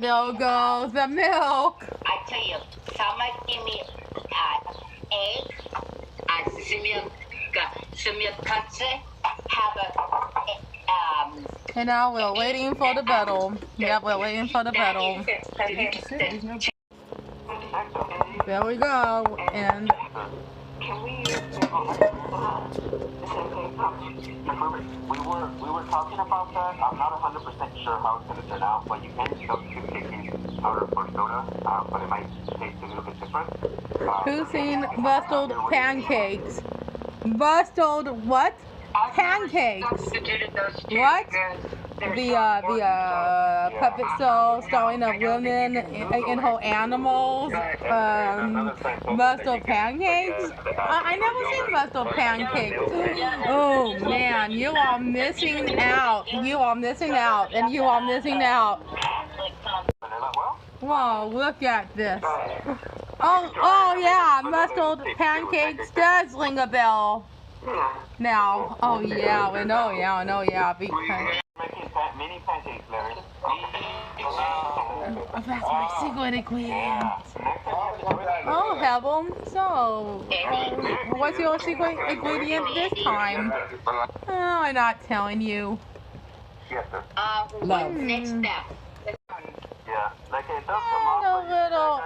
There goes the milk. I tell you, someone give me egg, similkatse, have And now we're waiting for the battle. Yep, we're waiting for the battle. There we go. And can we use we were talking about that. I'm not 100% sure how it's gonna turn out, but you can substitute baking powder for soda, but it might taste a little bit different. who's seen bustled pancakes? Bustled what? Pancakes. What? The puppet show starring of women and whole animals. Bustled pancakes. I never seen bustled pancakes. Oh man, you are missing out. You are missing out, and you are missing out. Whoa, look at this. Oh yeah, bustled pancakes does ring a bell. Now, oh yeah, we know, yeah, because Mini pancakes, Larry. that's my secret ingredient. Oh, Heaven, so, what's your secret ingredient this time? Oh, I'm not telling you. Yes, sir. Love. next step. Yeah, like it does And a little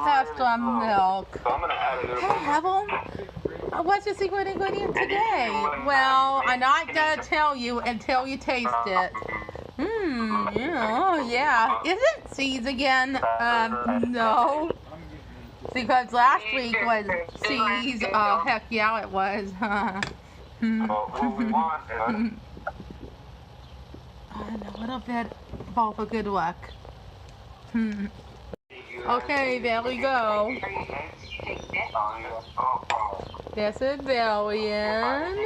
extra milk. So I'm gonna add a little Hey, Heaven, what's your secret ingredient today? Well, I'm not gonna tell you until you taste it. Oh yeah. Is it seeds again? No. Because last week was seeds. Oh, heck yeah, it was. what we want is And a little bit ball for good luck. Okay, there we go. This is Billion.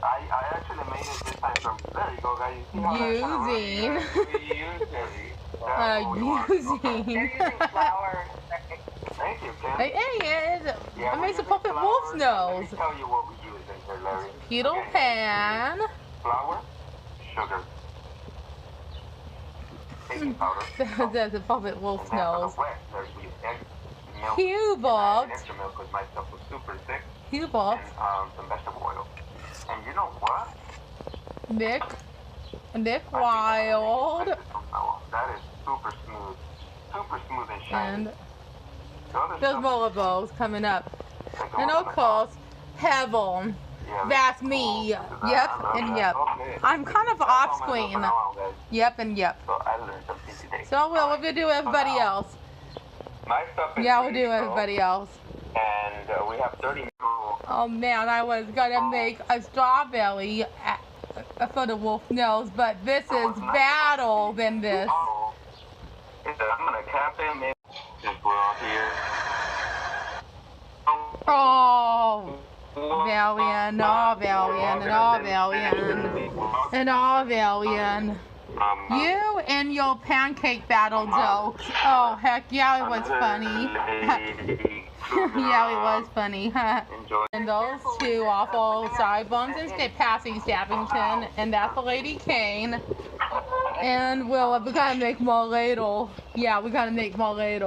I actually made it this time from, there you go guys, you Using. Thank you, Kim. Hey, I made some puppet wolf's nose. Let me tell you what we use in here, Larry. Keto pan. Flour, sugar, baking powder. That's a puppet wolf's And then for nose. the wet, there's the egg, milk, Hubert. extra milk because my stuff was super thick, Hubert. and some vegetable oil. And you know what? Nick I think I'm Wild. gonna from now on. That is super smooth and shiny. And The other there's stuff, more of those coming up. like the And one of on the course, Heaven. yeah, That's me. Yep, and yep. Okay. I'm kind of off screen. Yep, and yep. So I learned something today. So we'll do everybody else. My stuff is Yeah, we'll ready do to go, everybody else. And we have 30 minutes. Oh man, I was gonna make a strawberry for the wolf nose, but this is better than this. I'm gonna cap it, maybe just put on here. Oh, Valiant, oh Valiant, and oh Valiant, and oh Valiant. You and your pancake battle jokes. Oh heck yeah, it was funny. Yeah, it was funny. And those two awful sideburns and Passy Stabbington, and that's the Lady Kane. And we're gonna make more later. Yeah, we're gonna make more later.